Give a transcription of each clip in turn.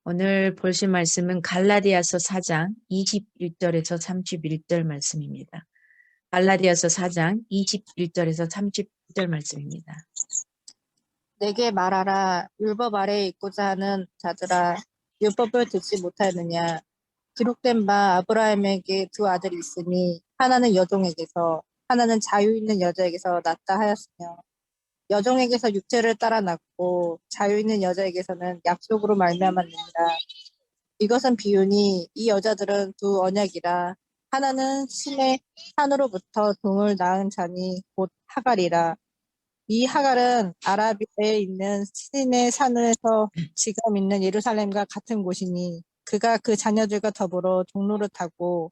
오늘 보실 말씀은 갈라디아서 4장 21절에서 31절 말씀입니다. 갈라디아서 4장 21절에서 31절 말씀입니다. 내게 말하라. 율법 아래에 있고자 하는 자들아, 율법을 듣지 못하느냐. 기록된 바 아브라함에게 두 아들이 있으니 하나는 여종에게서 하나는 자유 있는 여자에게서 낳다 하였으며 여종에게서 육체를 따라 낳고 자유 있는 여자에게서는 약속으로 말미암았느니라. 이것은 비유니 이 여자들은 두 언약이라. 하나는 신의 산으로부터 동을 낳은 자니 곧 하갈이라. 이 하갈은 아라비아에 있는 신의 산에서 지금 있는 예루살렘과 같은 곳이니 그가 그 자녀들과 더불어 종로를 타고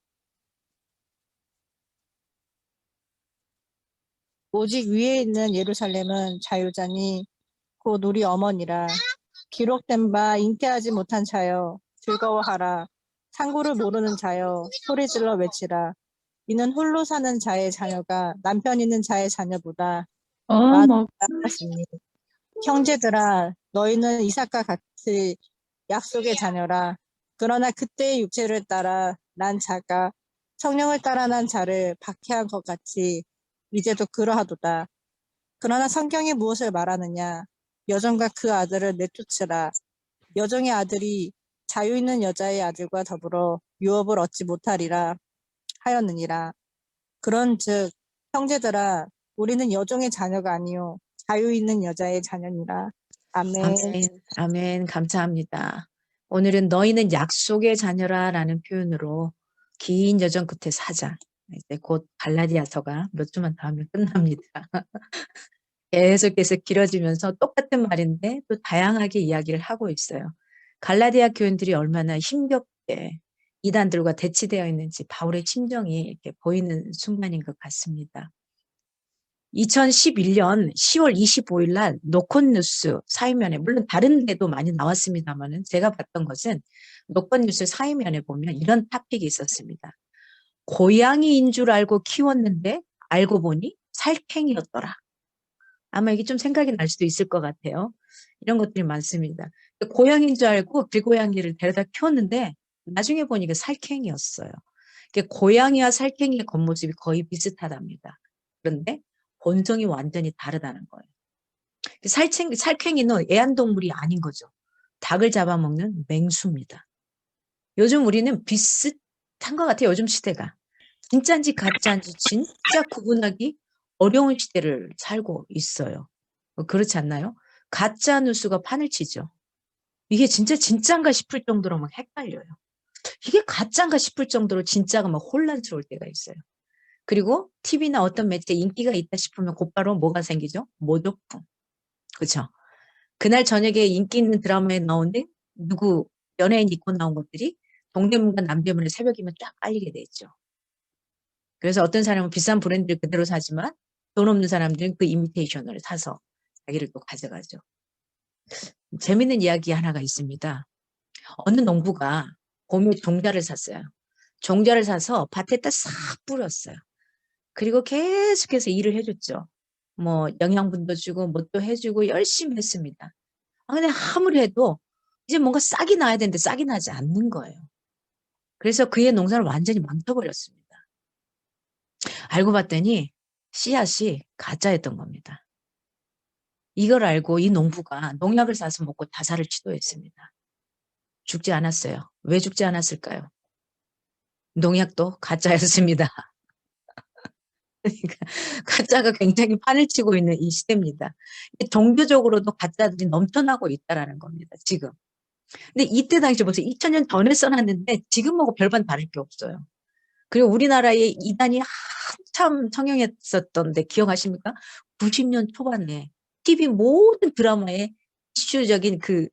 오직 위에 있는 예루살렘은 자유자니 곧 우리 어머니라. 기록된 바 잉태하지 못한 자여 즐거워하라. 상고를 모르는 자여 소리질러 외치라. 이는 홀로 사는 자의 자녀가 남편 있는 자의 자녀보다 많다 하시니 형제들아 너희는 이삭과 같이 약속의 자녀라. 그러나 그때의 육체를 따라 난 자가 성령을 따라 난 자를 박해한 것 같이 이제도 그러하도다. 그러나 성경이 무엇을 말하느냐. 여종과 그 아들을 내쫓으라. 여종의 아들이 자유 있는 여자의 아들과 더불어 유업을 얻지 못하리라 하였느니라. 그런즉 형제들아 우리는 여종의 자녀가 아니요 자유 있는 여자의 자녀니라. 아멘. 아멘, 아멘, 감사합니다. 오늘은 너희는 약속의 자녀라 라는 표현으로 긴 여정 끝에 4장, 이제 곧 갈라디아서가 몇 주만 더 하면 끝납니다. 계속해서 길어지면서 똑같은 말인데 또 다양하게 이야기를 하고 있어요. 갈라디아 교인들이 얼마나 힘겹게 이단들과 대치되어 있는지 바울의 심정이 이렇게 보이는 순간인 것 같습니다. 2011년 10월 25일 날 노컷뉴스 사이면에, 물론 다른 데도 많이 나왔습니다만 제가 봤던 것은 노컷뉴스 사이면에 보면 이런 토픽이 있었습니다. 고양이인 줄 알고 키웠는데 알고 보니 살쾡이였더라. 아마 이게 좀 생각이 날 수도 있을 것 같아요. 이런 것들이 많습니다. 고양이인 줄 알고 길고양이를 데려다 키웠는데 나중에 보니까 살쾡이였어요. 고양이와 살쾡이의 겉모습이 거의 비슷하답니다. 그런데 본성이 완전히 다르다는 거예요. 살쾡이는 애완동물이 아닌 거죠. 닭을 잡아먹는 맹수입니다. 요즘 우리는 비슷한 것 같아요. 요즘 시대가. 진짜인지 가짜인지 진짜 구분하기 어려운 시대를 살고 있어요. 그렇지 않나요? 가짜 뉴스가 판을 치죠. 이게 진짜인가 싶을 정도로 막 헷갈려요. 이게 가짜인가 싶을 정도로 진짜가 막 혼란스러울 때가 있어요. 그리고 TV나 어떤 매체에 인기가 있다 싶으면 곧바로 뭐가 생기죠? 모독풍. 그렇죠? 그날 저녁에 인기 있는 드라마에 나오는데 누구 연예인 입고 나온 것들이 동대문과 남대문에 새벽이면 쫙 깔리게 돼 있죠. 그래서 어떤 사람은 비싼 브랜드를 그대로 사지만 돈 없는 사람들은 그 이미테이션을 사서 자기를 또 가져가죠. 재밌는 이야기 하나가 있습니다. 어느 농부가 봄에 종자를 샀어요. 종자를 사서 밭에다 싹 뿌렸어요. 그리고 계속해서 일을 해줬죠. 뭐 영양분도 주고 뭣도 해주고 열심히 했습니다. 근데 아무리 해도 이제 뭔가 싹이 나야 되는데 싹이 나지 않는 거예요. 그래서 그의 농사를 완전히 망쳐버렸습니다. 알고 봤더니 씨앗이 가짜였던 겁니다. 이걸 알고 이 농부가 농약을 사서 먹고 자살을 시도했습니다. 죽지 않았어요. 왜 죽지 않았을까요? 농약도 가짜였습니다. 그러니까 가짜가 굉장히 판을 치고 있는 이 시대입니다. 종교적으로도 가짜들이 넘쳐나고 있다는 겁니다. 지금. 근데 이때 당시 벌써 2000년 전에 써놨는데 지금하고 별반 다를 게 없어요. 그리고 우리나라에 이단이 한참 성행했었던데 기억하십니까? 90년 초반에 TV 모든 드라마에 이슈적인 그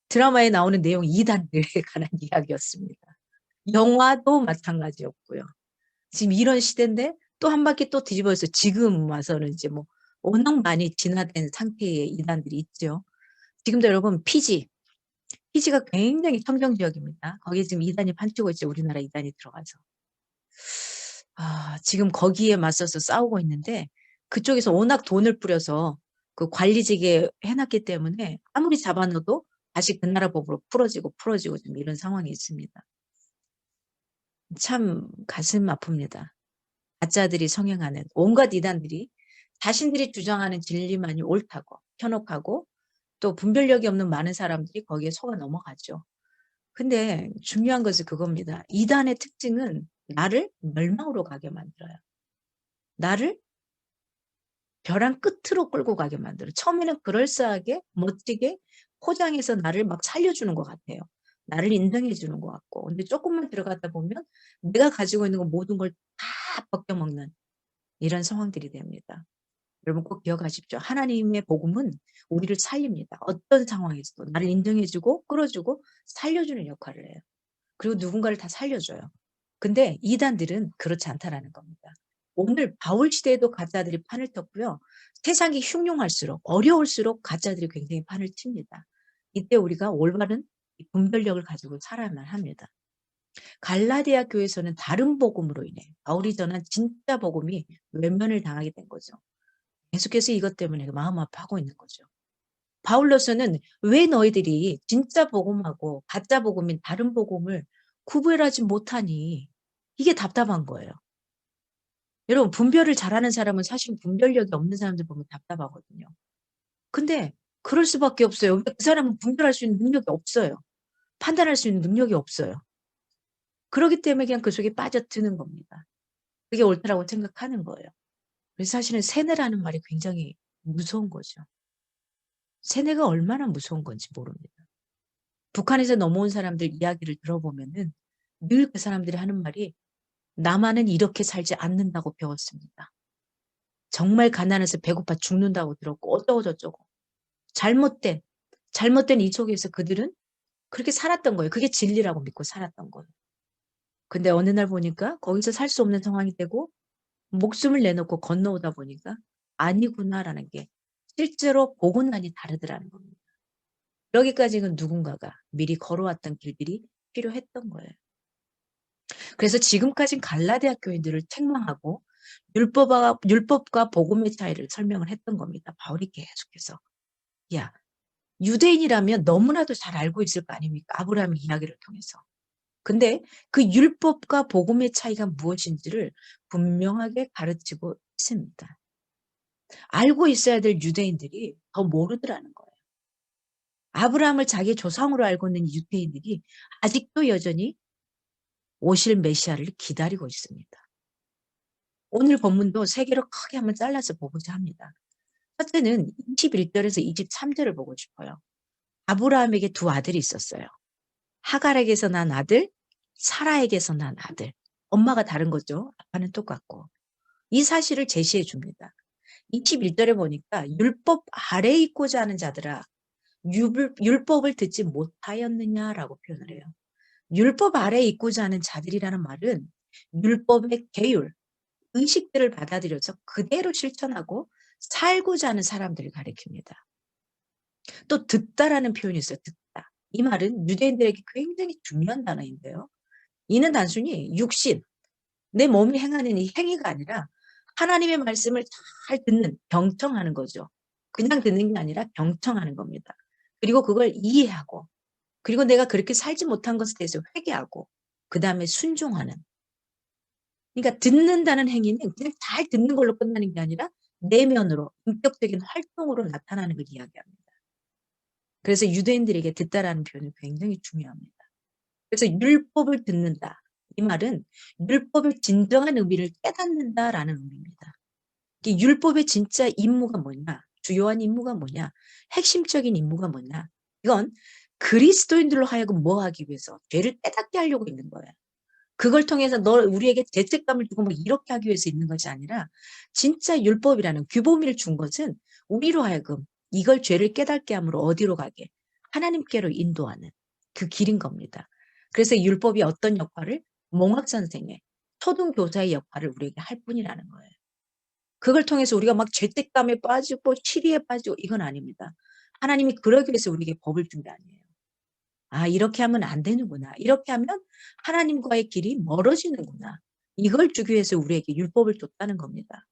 드라마에 나오는 내용이 이단들에 관한 이야기였습니다. 영화도 마찬가지였고요. 지금 이런 시대인데 또 한 바퀴 또 뒤집어서 지금 와서는 이제 뭐 워낙 많이 진화된 상태의 이단들이 있죠. 지금도 여러분 피지가 굉장히 청정 지역입니다. 거기에 지금 이단이 판치고 있죠. 우리나라 이단이 들어가서. 지금 거기에 맞서서 싸우고 있는데 그쪽에서 워낙 돈을 뿌려서 그 관리직에 해놨기 때문에 아무리 잡아넣어도 다시 그 나라 법으로 풀어지고 좀 이런 상황이 있습니다. 참 가슴 아픕니다. 가짜들이 성행하는 온갖 이단들이 자신들이 주장하는 진리만이 옳다고 현혹하고 또 분별력이 없는 많은 사람들이 거기에 속아 넘어가죠. 근데 중요한 것은 그겁니다. 이단의 특징은 나를 멸망으로 가게 만들어요. 나를 벼랑 끝으로 끌고 가게 만들어요. 처음에는 그럴싸하게 멋지게 포장해서 나를 막 살려주는 것 같아요. 나를 인정해 주는 것 같고. 근데 조금만 들어가다 보면 내가 가지고 있는 거 모든 걸 다 벗겨먹는 이런 상황들이 됩니다. 여러분 꼭 기억하십시오. 하나님의 복음은 우리를 살립니다. 어떤 상황에서도 나를 인정해 주고 끌어주고 살려주는 역할을 해요. 그리고 누군가를 다 살려줘요. 근데 이단들은 그렇지 않다라는 겁니다. 오늘 바울 시대에도 가짜들이 판을 떴고요. 세상이 흉흉할수록 어려울수록 가짜들이 굉장히 판을 칩니다. 이때 우리가 올바른 이 분별력을 가지고 살아야만 합니다. 갈라디아 교회에서는 다른 복음으로 인해 바울이 전한 진짜 복음이 외면을 당하게 된 거죠. 계속해서 이것 때문에 마음 아파하고 있는 거죠. 바울로서는 왜 너희들이 진짜 복음하고 가짜 복음인 다른 복음을 구별하지 못하니 이게 답답한 거예요. 여러분 분별을 잘하는 사람은 사실 분별력이 없는 사람들 보면 답답하거든요. 근데 그럴 수밖에 없어요. 그 사람은 분별할 수 있는 능력이 없어요. 판단할 수 있는 능력이 없어요. 그렇기 때문에 그냥 그 속에 빠져드는 겁니다. 그게 옳다라고 생각하는 거예요. 그래서 사실은 세뇌라는 말이 굉장히 무서운 거죠. 세뇌가 얼마나 무서운 건지 모릅니다. 북한에서 넘어온 사람들 이야기를 들어보면은 늘 그 사람들이 하는 말이 나만은 이렇게 살지 않는다고 배웠습니다. 정말 가난해서 배고파 죽는다고 들었고 어쩌고 저쩌고 잘못된 이 속에서 그들은 그렇게 살았던 거예요. 그게 진리라고 믿고 살았던 거예요. 근데 어느 날 보니까 거기서 살 수 없는 상황이 되고 목숨을 내놓고 건너오다 보니까 아니구나라는 게 실제로 보고난이 다르더라는 겁니다. 여기까지는 누군가가 미리 걸어왔던 길들이 필요했던 거예요. 그래서 지금까진 갈라디아 교인들을 책망하고 율법과 복음의 차이를 설명을 했던 겁니다. 바울이 계속해서. 야, 유대인이라면 너무나도 잘 알고 있을 거 아닙니까? 아브라함의 이야기를 통해서. 근데 그 율법과 복음의 차이가 무엇인지를 분명하게 가르치고 있습니다. 알고 있어야 될 유대인들이 더 모르더라는 거예요. 아브라함을 자기 조상으로 알고 있는 유대인들이 아직도 여전히 오실 메시아를 기다리고 있습니다. 오늘 본문도 세 개로 크게 한번 잘라서 보고자 합니다. 첫째는 21절에서 23절을 보고 싶어요. 아브라함에게 두 아들이 있었어요. 하갈에게서 난 아들, 사라에게서 난 아들. 엄마가 다른 거죠. 아빠는 똑같고. 이 사실을 제시해 줍니다. 21절에 보니까 율법 아래에 있고자 하는 자들아 율법을 듣지 못하였느냐라고 표현을 해요. 율법 아래에 있고자 하는 자들이라는 말은 율법의 계율, 의식들을 받아들여서 그대로 실천하고 살고자 하는 사람들을 가리킵니다. 또 듣다라는 표현이 있어요. 듣다. 이 말은 유대인들에게 굉장히 중요한 단어인데요. 이는 단순히 육신, 내 몸이 행하는 이 행위가 아니라 하나님의 말씀을 잘 듣는, 경청하는 거죠. 그냥 듣는 게 아니라 경청하는 겁니다. 그리고 그걸 이해하고 그리고 내가 그렇게 살지 못한 것에 대해서 회개하고 그 다음에 순종하는. 그러니까 듣는다는 행위는 그냥 잘 듣는 걸로 끝나는 게 아니라 내면으로 인격적인 활동으로 나타나는 걸 이야기합니다. 그래서 유대인들에게 듣다라는 표현은 굉장히 중요합니다. 그래서 율법을 듣는다. 이 말은 율법의 진정한 의미를 깨닫는다라는 의미입니다. 이 율법의 진짜 임무가 뭐냐? 주요한 임무가 뭐냐? 핵심적인 임무가 뭐냐? 이건 그리스도인들로 하여금 뭐 하기 위해서? 죄를 깨닫게 하려고 있는 거예요. 그걸 통해서 우리에게 죄책감을 주고 뭐 이렇게 하기 위해서 있는 것이 아니라 진짜 율법이라는 규범을 준 것은 우리로 하여금 이걸 죄를 깨닫게 함으로 어디로 가게? 하나님께로 인도하는 그 길인 겁니다. 그래서 율법이 어떤 역할을? 몽학 선생의 초등교사의 역할을 우리에게 할 뿐이라는 거예요. 그걸 통해서 우리가 막 죄책감에 빠지고 치리에 빠지고 이건 아닙니다. 하나님이 그러기 위해서 우리에게 법을 준 게 아니에요. 아, 이렇게 하면 안 되는구나. 이렇게 하면 하나님과의 길이 멀어지는구나. 이걸 주기 위해서 우리에게 율법을 줬다는 겁니다.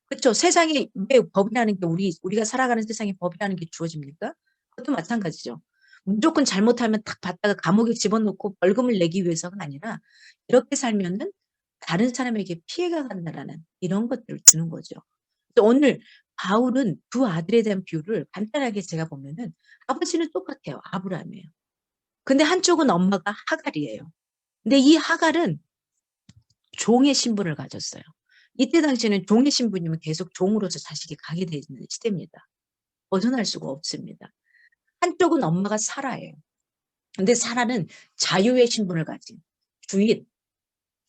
그렇죠? 세상에 왜 법이라는 게 우리가 살아가는 세상에 법이라는 게 주어집니까? 그것도 마찬가지죠. 무조건 잘못하면 딱 받다가 감옥에 집어넣고 벌금을 내기 위해서가 아니라 이렇게 살면은 다른 사람에게 피해가 간다라는 이런 것들을 주는 거죠. 그래서 오늘 바울은 두 아들에 대한 비유를 간단하게 제가 보면은 아버지는 똑같아요. 아브라함이에요. 근데 한쪽은 엄마가 하갈이에요. 근데 이 하갈은 종의 신분을 가졌어요. 이때 당시에는 종의 신분이면 계속 종으로서 자식이 가게 되는 시대입니다. 벗어날 수가 없습니다. 한쪽은 엄마가 사라예요. 근데 사라는 자유의 신분을 가진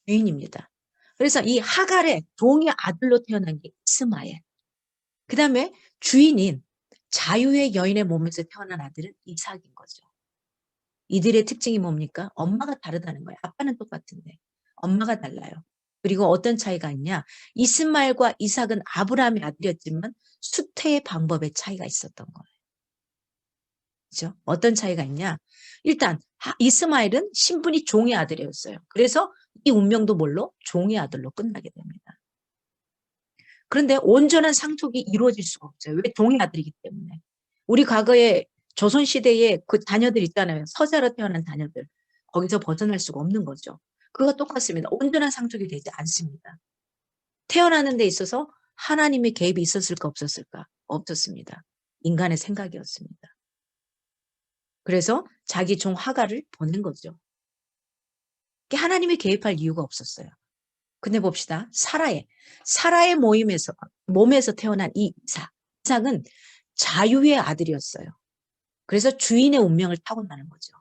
주인입니다. 그래서 이 하갈의 종의 아들로 태어난 게 이스마엘. 그 다음에 주인인 자유의 여인의 몸에서 태어난 아들은 이삭인 거죠. 이들의 특징이 뭡니까? 엄마가 다르다는 거예요. 아빠는 똑같은데 엄마가 달라요. 그리고 어떤 차이가 있냐? 이스마엘과 이삭은 아브라함의 아들이었지만 수태의 방법에 차이가 있었던 거예요. 그렇죠? 어떤 차이가 있냐? 일단 이스마엘은 신분이 종의 아들이었어요. 그래서 이 운명도 뭘로? 종의 아들로 끝나게 됩니다. 그런데 온전한 상속이 이루어질 수가 없어요. 왜? 종의 아들이기 때문에. 우리 과거에 조선시대에 그 자녀들 있잖아요. 서자로 태어난 자녀들. 거기서 벗어날 수가 없는 거죠. 그거 똑같습니다. 온전한 상속이 되지 않습니다. 태어나는 데 있어서 하나님의 개입이 있었을까 없었을까? 없었습니다. 인간의 생각이었습니다. 그래서 자기 종 하갈을 보낸 거죠. 하나님이 개입할 이유가 없었어요. 근데 봅시다. 사라의 몸에서 태어난 이 이삭은 자유의 아들이었어요. 그래서 주인의 운명을 타고나는 거죠.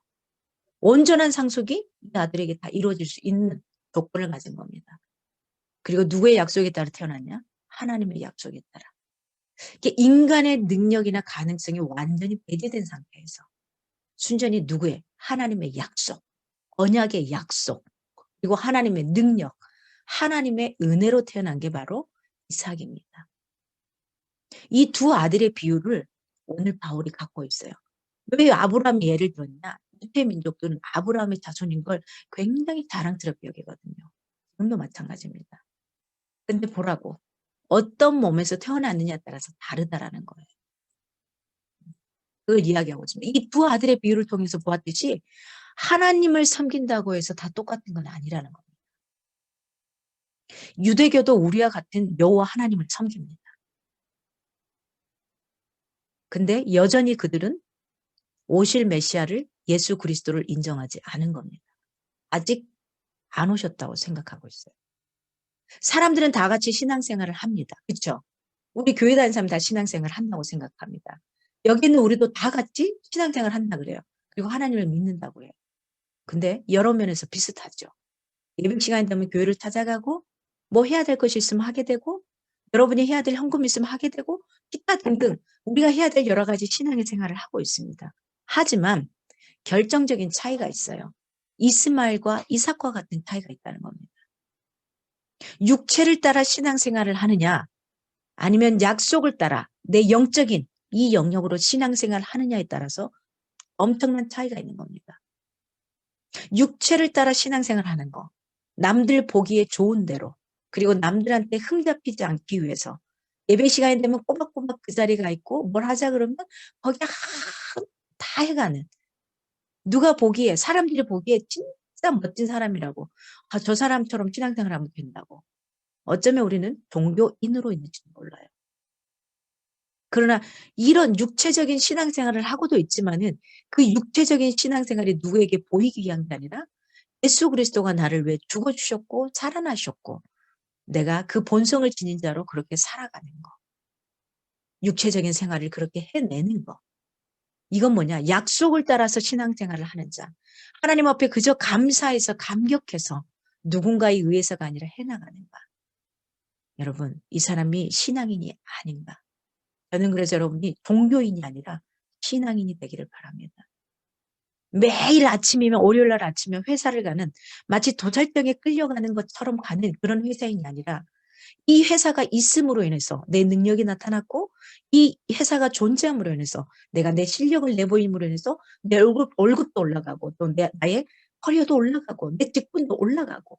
온전한 상속이 이 아들에게 다 이루어질 수 있는 조건을 가진 겁니다. 그리고 누구의 약속에 따라 태어났냐? 하나님의 약속에 따라. 인간의 능력이나 가능성이 완전히 배제된 상태에서 순전히 누구의? 하나님의 약속, 언약의 약속, 그리고 하나님의 능력, 하나님의 은혜로 태어난 게 바로 이삭입니다. 이 두 아들의 비유를 오늘 바울이 갖고 있어요. 왜 아브라함이 예를 들었냐? 유대 민족들은 아브라함의 자손인 걸 굉장히 자랑스럽게 여기거든요. 지금도 마찬가지입니다. 근데 보라고. 어떤 몸에서 태어났느냐에 따라서 다르다라는 거예요. 그걸 이야기하고 있습니다. 이 두 아들의 비유를 통해서 보았듯이 하나님을 섬긴다고 해서 다 똑같은 건 아니라는 겁니다. 유대교도 우리와 같은 여호와 하나님을 섬깁니다. 근데 여전히 그들은 오실 메시아를 예수 그리스도를 인정하지 않은 겁니다. 아직 안 오셨다고 생각하고 있어요. 사람들은 다 같이 신앙생활을 합니다. 그렇죠? 우리 교회 다니는 사람 다 신앙생활을 한다고 생각합니다. 여기는 우리도 다 같이 신앙생활을 한다 그래요. 그리고 하나님을 믿는다고 해요. 근데 여러 면에서 비슷하죠. 예배 시간이 되면 교회를 찾아가고 뭐 해야 될 것이 있으면 하게 되고 여러분이 해야 될 헌금 있으면 하게 되고 기타 등등 우리가 해야 될 여러 가지 신앙의 생활을 하고 있습니다. 하지만 결정적인 차이가 있어요. 이스마엘과 이삭과 같은 차이가 있다는 겁니다. 육체를 따라 신앙생활을 하느냐 아니면 약속을 따라 내 영적인 이 영역으로 신앙생활을 하느냐에 따라서 엄청난 차이가 있는 겁니다. 육체를 따라 신앙생활을 하는 거 남들 보기에 좋은 대로 그리고 남들한테 흠잡히지 않기 위해서 예배 시간이 되면 꼬박꼬박 그 자리에 가 있고 뭘 하자 그러면 거기 다 해가는 누가 보기에 사람들이 보기에 진짜 멋진 사람이라고 저 사람처럼 신앙생활을 하면 된다고 어쩌면 우리는 종교인으로 있는지도 몰라요. 그러나 이런 육체적인 신앙생활을 하고도 있지만은 그 육체적인 신앙생활이 누구에게 보이기 위한 게 아니라 예수 그리스도가 나를 왜 죽어주셨고 살아나셨고 내가 그 본성을 지닌 자로 그렇게 살아가는 거. 육체적인 생활을 그렇게 해내는 거. 이건 뭐냐? 약속을 따라서 신앙생활을 하는 자. 하나님 앞에 그저 감사해서 감격해서 누군가에 의해서가 아니라 해나가는가. 여러분 이 사람이 신앙인이 아닌가. 저는 그래서 여러분이 종교인이 아니라 신앙인이 되기를 바랍니다. 매일 아침이면 월요일날 아침이면 회사를 가는 마치 도살병에 끌려가는 것처럼 가는 그런 회사인이 아니라 이 회사가 있음으로 인해서 내 능력이 나타났고 이 회사가 존재함으로 인해서 내가 내 실력을 내보임으로 인해서 내 월급도 올라가고 또 나의 커리어도 올라가고 내 직분도 올라가고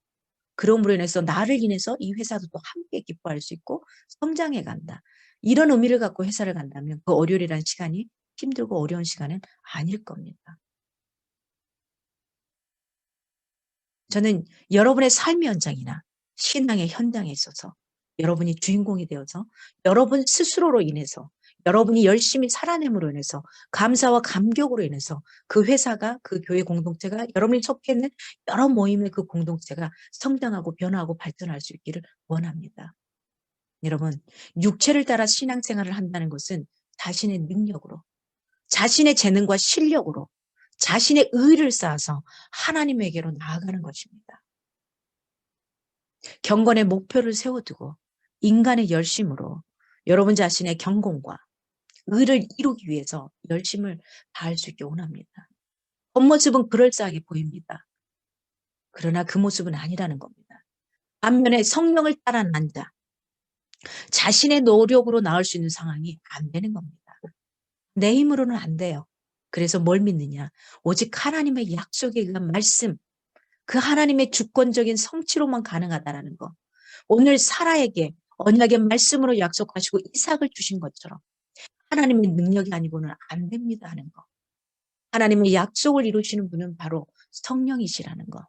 그럼으로 인해서 나를 인해서 이 회사도 또 함께 기뻐할 수 있고 성장해 간다. 이런 의미를 갖고 회사를 간다면 그 월요일이라는 시간이 힘들고 어려운 시간은 아닐 겁니다. 저는 여러분의 삶의 현장이나 신앙의 현장에 있어서 여러분이 주인공이 되어서 여러분 스스로로 인해서 여러분이 열심히 살아냄으로 인해서 감사와 감격으로 인해서 그 회사가 그 교회 공동체가 여러분이 속해 있는 여러 모임의 그 공동체가 성장하고 변화하고 발전할 수 있기를 원합니다. 여러분, 육체를 따라 신앙생활을 한다는 것은 자신의 능력으로 자신의 재능과 실력으로 자신의 의를 쌓아서 하나님에게로 나아가는 것입니다. 경건의 목표를 세워두고 인간의 열심으로 여러분 자신의 경공과 의를 이루기 위해서 열심을 다할 수 있게 원합니다. 겉모습은 그럴싸하게 보입니다. 그러나 그 모습은 아니라는 겁니다. 반면에 성령을 따라 난 자, 자신의 노력으로 나을 수 있는 상황이 안 되는 겁니다. 내 힘으로는 안 돼요. 그래서 뭘 믿느냐? 오직 하나님의 약속에 의한 말씀, 그 하나님의 주권적인 성취로만 가능하다라는 거. 오늘 사라에게 언약의 말씀으로 약속하시고 이삭을 주신 것처럼 하나님의 능력이 아니고는 안 됩니다 하는 거. 하나님의 약속을 이루시는 분은 바로 성령이시라는 거.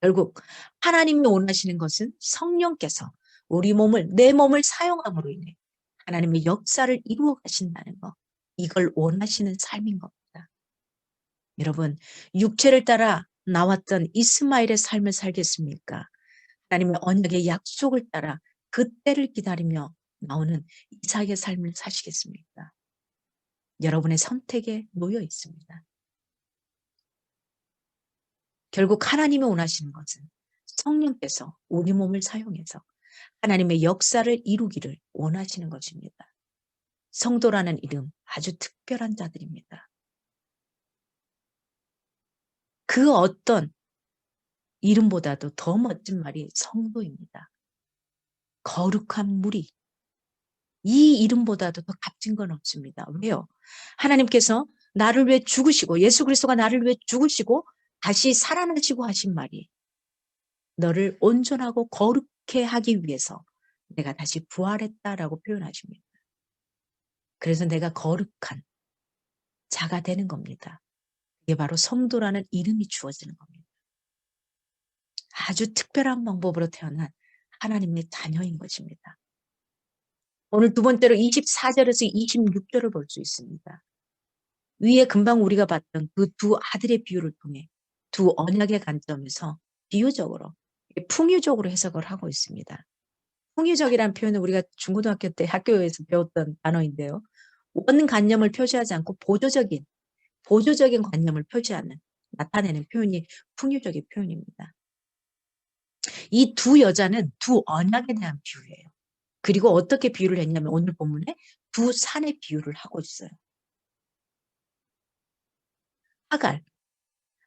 결국 하나님이 원하시는 것은 성령께서 우리 몸을, 내 몸을 사용함으로 인해 하나님의 역사를 이루어 가신다는 거. 이걸 원하시는 삶인 겁니다. 여러분, 육체를 따라 나왔던 이스마엘의 삶을 살겠습니까? 하나님의 언약의 약속을 따라 그때를 기다리며 나오는 이삭의 삶을 사시겠습니까? 여러분의 선택에 놓여 있습니다. 결국 하나님이 원하시는 것은 성령께서 우리 몸을 사용해서 하나님의 역사를 이루기를 원하시는 것입니다. 성도라는 이름, 아주 특별한 자들입니다. 그 어떤 이름보다도 더 멋진 말이 성도입니다. 거룩한 무리. 이 이름보다도 더 값진 건 없습니다. 왜요? 하나님께서 나를 위해 죽으시고 예수 그리스도가 나를 위해 죽으시고 다시 살아나시고 하신 말이 너를 온전하고 거룩해 하기 위해서 내가 다시 부활했다라고 표현하십니다. 그래서 내가 거룩한 자가 되는 겁니다. 이게 바로 성도라는 이름이 주어지는 겁니다. 아주 특별한 방법으로 태어난 하나님의 자녀인 것입니다. 오늘 두 번째로 24절에서 26절을 볼 수 있습니다. 위에 금방 우리가 봤던 그 두 아들의 비유를 통해 두 언약의 관점에서 비유적으로, 풍유적으로 해석을 하고 있습니다. 풍유적이라는 표현은 우리가 중고등학교 때 학교에서 배웠던 단어인데요. 원관념을 표시하지 않고 보조적인 관념을 표시하는, 나타내는 표현이 풍유적인 표현입니다. 이 두 여자는 두 언약에 대한 비유예요. 그리고 어떻게 비유를 했냐면 오늘 본문에 두 산의 비유를 하고 있어요.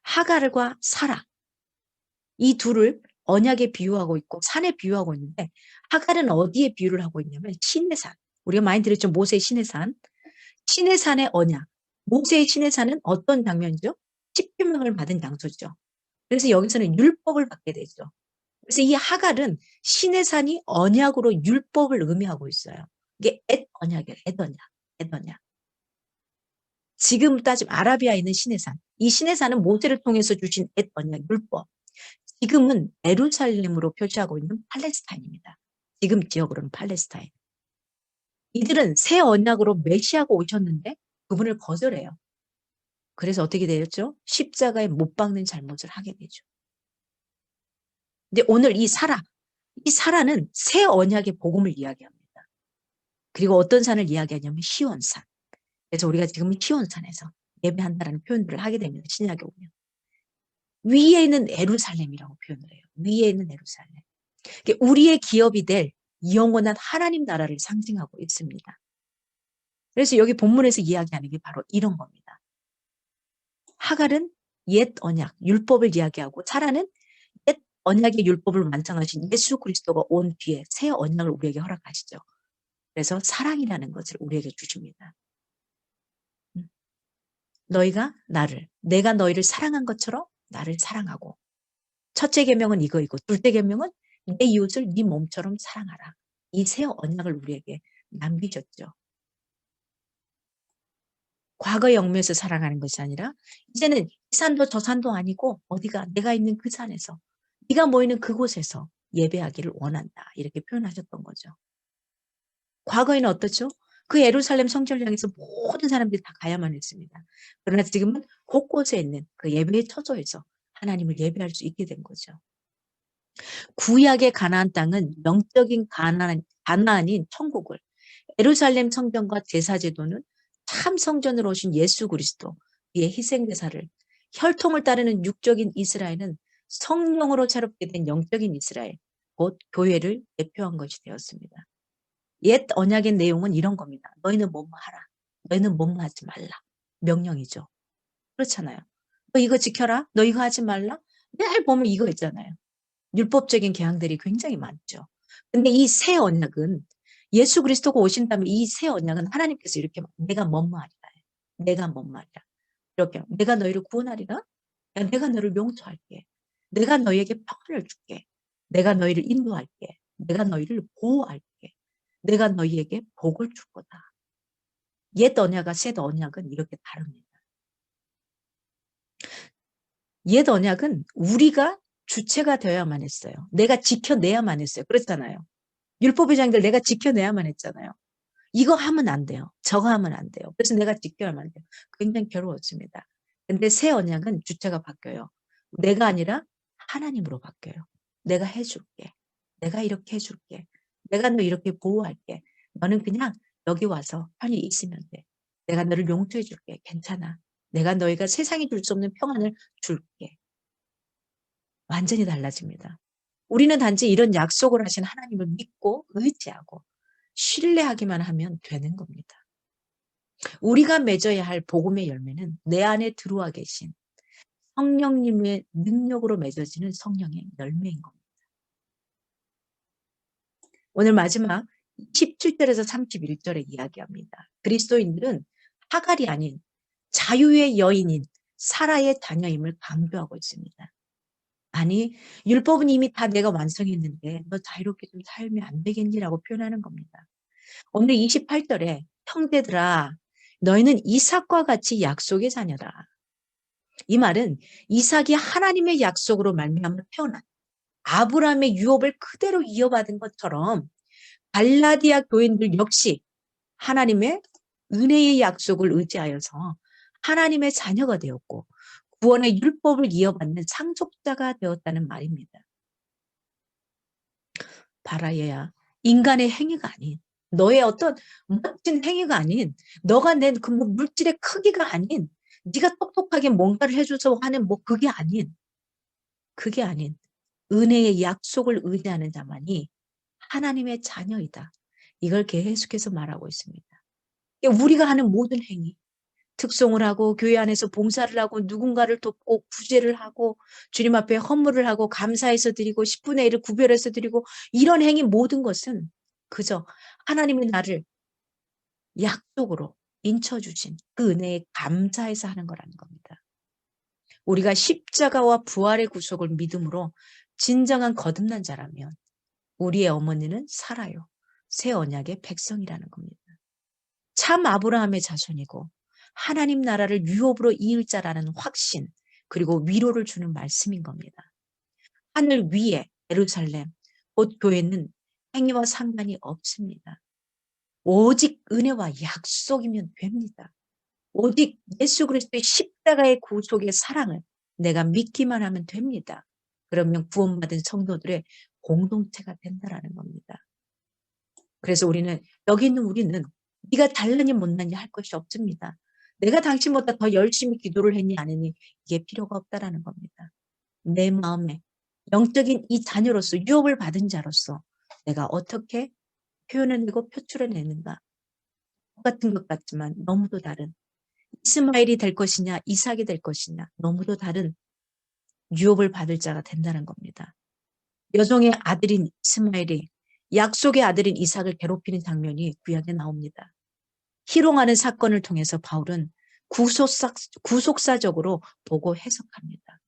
하갈과 사라. 이 둘을 언약에 비유하고 있고 산에 비유하고 있는데 하갈은 어디에 비유를 하고 있냐면 시내 산. 우리가 많이 들었죠. 모세의 시내 산. 시내 산의 언약. 모세의 시내 산은 어떤 장면이죠? 십계명을 받은 장소죠. 그래서 여기서는 율법을 받게 되죠. 그래서 이 하갈은 시내 산이 언약으로 율법을 의미하고 있어요. 이게 엣 언약이에요. 엣 언약. 지금 따지면 아라비아에 있는 시내 산. 이 시내 산은 모세를 통해서 주신 엣 언약 율법. 지금은 예루살렘으로 표시하고 있는 팔레스타인입니다. 지금 지역으로는 팔레스타인. 이들은 새 언약으로 메시아가 오셨는데 그분을 거절해요. 그래서 어떻게 되었죠? 십자가에 못 박는 잘못을 하게 되죠. 근데 오늘 이 사라는 새 언약의 복음을 이야기합니다. 그리고 어떤 산을 이야기하냐면 시온산. 그래서 우리가 지금 시온산에서 예배한다라는 표현들을 하게 됩니다. 신약에 오면. 위에 있는 예루살렘이라고 표현을 해요. 위에 있는 예루살렘. 우리의 기업이 될 영원한 하나님 나라를 상징하고 있습니다. 그래서 여기 본문에서 이야기하는 게 바로 이런 겁니다. 하갈은 옛 언약, 율법을 이야기하고 사라는 옛 언약의 율법을 완성하신 예수 그리스도가 온 뒤에 새 언약을 우리에게 허락하시죠. 그래서 사랑이라는 것을 우리에게 주십니다. 내가 너희를 사랑한 것처럼 나를 사랑하고 첫째 계명은 이거이고 둘째 계명은 내 이웃을 네 몸처럼 사랑하라. 이 새 언약을 우리에게 남기셨죠. 과거의 영면에서 살아가는 것이 아니라 이제는 이 산도 저 산도 아니고 어디가 내가 있는 그 산에서 네가 모이는 그곳에서 예배하기를 원한다. 이렇게 표현하셨던 거죠. 과거에는 어떻죠? 그 예루살렘 성전을 향해서 모든 사람들이 다 가야만 했습니다. 그러나 지금은 곳곳에 있는 그 예배의 처소에서 하나님을 예배할 수 있게 된 거죠. 구약의 가나안 땅은 영적인 가나안인 천국을, 예루살렘 성전과 제사제도는 참 성전으로 오신 예수 그리스도, 그의 희생제사를, 혈통을 따르는 육적인 이스라엘은 성령으로 새롭게 된 영적인 이스라엘, 곧 교회를 대표한 것이 되었습니다. 옛 언약의 내용은 이런 겁니다. 너희는 뭐뭐 하라. 너희는 뭐뭐 하지 말라. 명령이죠. 그렇잖아요. 너 이거 지켜라. 너 이거 하지 말라. 매일 보면 이거 있잖아요. 율법적인 계명들이 굉장히 많죠. 근데 이 새 언약은 예수 그리스도가 오신 다음에 이 새 언약은 하나님께서 이렇게 내가 뭔 말이야. 내가 뭔 말이야. 이렇게 내가 너희를 구원하리라. 야, 내가 너를 용서할게. 내가 너희에게 평안을 줄게. 내가 너희를 인도할게. 내가 너희를 보호할게. 내가 너희에게 복을 줄 거다. 옛 언약과 새 언약은 이렇게 다릅니다. 옛 언약은 우리가 주체가 되어야만 했어요. 내가 지켜내야만 했어요. 그렇잖아요. 율법의 장들 내가 지켜내야만 했잖아요. 이거 하면 안 돼요. 저거 하면 안 돼요. 그래서 내가 지켜야만 돼요. 굉장히 괴로웠습니다. 근데 새 언약은 주체가 바뀌어요. 내가 아니라 하나님으로 바뀌어요. 내가 해줄게. 내가 이렇게 해줄게. 내가 너 이렇게 보호할게. 너는 그냥 여기 와서 편히 있으면 돼. 내가 너를 용서해 줄게. 괜찮아. 내가 너희가 세상이 줄 수 없는 평안을 줄게. 완전히 달라집니다. 우리는 단지 이런 약속을 하신 하나님을 믿고 의지하고 신뢰하기만 하면 되는 겁니다. 우리가 맺어야 할 복음의 열매는 내 안에 들어와 계신 성령님의 능력으로 맺어지는 성령의 열매인 겁니다. 오늘 마지막 17절에서 31절에 이야기합니다. 그리스도인들은 하갈이 아닌 자유의 여인인 사라의 자녀임을 강조하고 있습니다. 아니, 율법은 이미 다 내가 완성했는데 너 자유롭게 좀 살면 안 되겠니라고 표현하는 겁니다. 오늘 28절에 형제들아 너희는 이삭과 같이 약속의 자녀다. 이 말은 이삭이 하나님의 약속으로 말미암아 태어난 아브라함의 유업을 그대로 이어받은 것처럼 갈라디아 교인들 역시 하나님의 은혜의 약속을 의지하여서 하나님의 자녀가 되었고 구원의 율법을 이어받는 상속자가 되었다는 말입니다. 바라야야 인간의 행위가 아닌 너의 어떤 멋진 행위가 아닌 너가 낸 그 물질의 크기가 아닌 네가 똑똑하게 뭔가를 해줘서 하는 그게 아닌 은혜의 약속을 의지하는 자만이 하나님의 자녀이다. 이걸 계속해서 말하고 있습니다. 우리가 하는 모든 행위 특송을 하고 교회 안에서 봉사를 하고 누군가를 돕고 구제를 하고 주님 앞에 헌물을 하고 감사해서 드리고 10분의 1을 구별해서 드리고 이런 행위 모든 것은 그저 하나님이 나를 약속으로 인쳐주신 그 은혜에 감사해서 하는 거라는 겁니다. 우리가 십자가와 부활의 구속을 믿음으로 진정한 거듭난 자라면 우리의 어머니는 살아요. 새 언약의 백성이라는 겁니다. 참 아브라함의 자손이고 하나님 나라를 유업으로 이을 자라는 확신 그리고 위로를 주는 말씀인 겁니다. 하늘 위에 예루살렘 곧 교회는 행위와 상관이 없습니다. 오직 은혜와 약속이면 됩니다. 오직 예수 그리스도의 십자가의 구속의 사랑을 내가 믿기만 하면 됩니다. 그러면 구원받은 성도들의 공동체가 된다라는 겁니다. 그래서 여기 있는 우리는 네가 잘나니 못나니 할 것이 없습니다. 내가 당신보다 더 열심히 기도를 했니 안 했니 이게 필요가 없다라는 겁니다. 내 마음에 영적인 이 자녀로서 유업을 받은 자로서 내가 어떻게 표현해내고 표출해내는가 똑같은 것 같지만 너무도 다른 이스마엘이 될 것이냐 이삭이 될 것이냐 너무도 다른 유업을 받을 자가 된다는 겁니다. 여종의 아들인 이스마엘이 약속의 아들인 이삭을 괴롭히는 장면이 구약에 나옵니다. 희롱하는 사건을 통해서 바울은 구속사적으로 보고 해석합니다.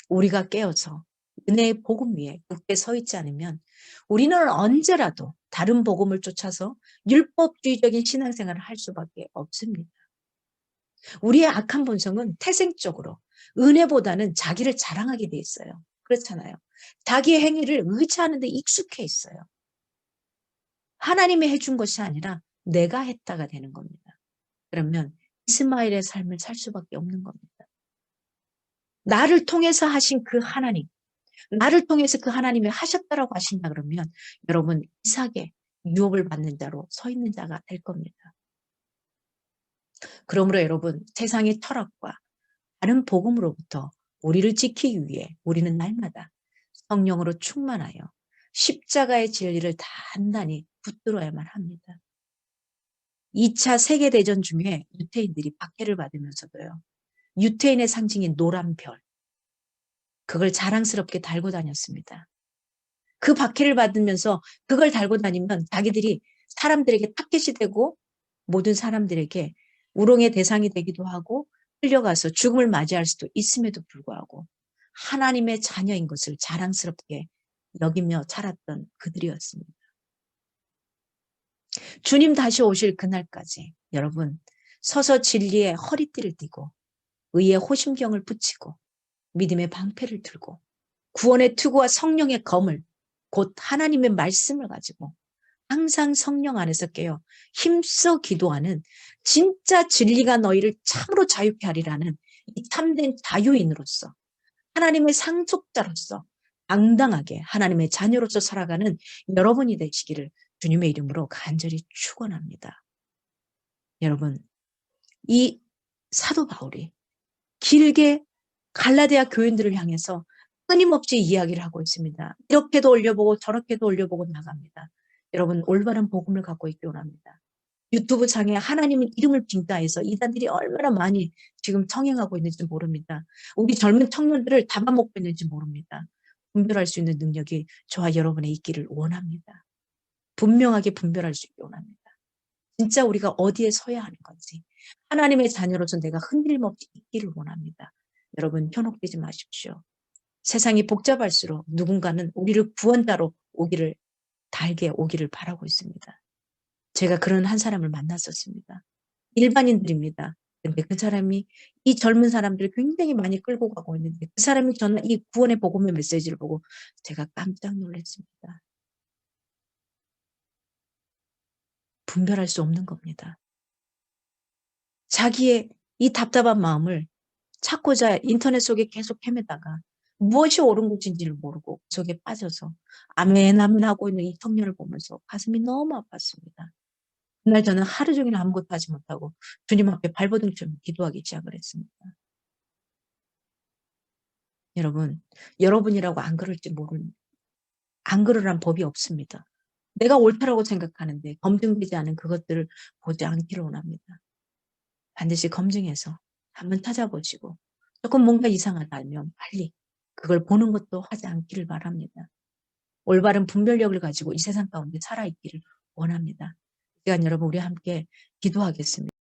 우리가 깨어서 은혜의 복음 위에 굳게 서 있지 않으면 우리는 언제라도 다른 복음을 쫓아서 율법주의적인 신앙생활을 할 수밖에 없습니다. 우리의 악한 본성은 태생적으로 은혜보다는 자기를 자랑하게 돼 있어요. 그렇잖아요. 자기의 행위를 의지하는 데 익숙해 있어요. 하나님이 해준 것이 아니라 내가 했다가 되는 겁니다. 그러면 이스마엘의 삶을 살 수밖에 없는 겁니다. 나를 통해서 하신 그 하나님, 나를 통해서 그 하나님이 하셨다라고 하신다 그러면 여러분 이삭의 유업을 받는 자로 서 있는 자가 될 겁니다. 그러므로 여러분 세상의 철학과 다른 복음으로부터 우리를 지키기 위해 우리는 날마다 성령으로 충만하여 십자가의 진리를 단단히 붙들어야만 합니다. 2차 세계대전 중에 유태인들이 박해를 받으면서도요. 유태인의 상징인 노란 별, 그걸 자랑스럽게 달고 다녔습니다. 그 박해를 받으면서 그걸 달고 다니면 자기들이 사람들에게 타겟이 되고 모든 사람들에게 우롱의 대상이 되기도 하고 끌려가서 죽음을 맞이할 수도 있음에도 불구하고 하나님의 자녀인 것을 자랑스럽게 여기며 자랐던 그들이었습니다. 주님 다시 오실 그날까지 여러분 서서 진리의 허리띠를 띠고 의의 호심경을 붙이고 믿음의 방패를 들고 구원의 투구와 성령의 검을 곧 하나님의 말씀을 가지고 항상 성령 안에서 깨어 힘써 기도하는 진짜 진리가 너희를 참으로 자유케 하리라는 이 참된 자유인으로서 하나님의 상속자로서 당당하게 하나님의 자녀로서 살아가는 여러분이 되시기를 주님의 이름으로 간절히 축원합니다. 여러분, 이 사도 바울이 길게 갈라디아 교인들을 향해서 끊임없이 이야기를 하고 있습니다. 이렇게도 올려보고 저렇게도 올려보고 나갑니다. 여러분 올바른 복음을 갖고 있기 원합니다. 유튜브 창에 하나님의 이름을 빙자해서 이단들이 얼마나 많이 지금 청행하고 있는지 모릅니다. 우리 젊은 청년들을 잡아먹고 있는지 모릅니다. 분별할 수 있는 능력이 저와 여러분의 있기를 원합니다. 분명하게 분별할 수 있기 원합니다. 진짜 우리가 어디에 서야 하는 건지 하나님의 자녀로서 내가 흔들림 없이 있기를 원합니다. 여러분 현혹되지 마십시오. 세상이 복잡할수록 누군가는 우리를 구원자로 달게 오기를 바라고 있습니다. 제가 그런 한 사람을 만났었습니다. 일반인들입니다. 근데 그 사람이 이 젊은 사람들을 굉장히 많이 끌고 가고 있는데 그 사람이 저는 이 구원의 복음의 메시지를 보고 제가 깜짝 놀랐습니다. 분별할 수 없는 겁니다. 자기의 이 답답한 마음을 찾고자 인터넷 속에 계속 헤매다가 무엇이 옳은 것인지를 모르고 속에 빠져서 아멘 아멘 하고 있는 이 청년을 보면서 가슴이 너무 아팠습니다. 그날 저는 하루 종일 아무것도 하지 못하고 주님 앞에 발버둥처럼 기도하기 시작을 했습니다. 여러분, 여러분이라고 안 그러란 법이 없습니다. 내가 옳다라고 생각하는데 검증되지 않은 그것들을 보지 않기를 원합니다. 반드시 검증해서 한번 찾아보시고 조금 뭔가 이상하다면 빨리 그걸 보는 것도 하지 않기를 바랍니다. 올바른 분별력을 가지고 이 세상 가운데 살아있기를 원합니다. 이 시간 여러분 우리 함께 기도하겠습니다.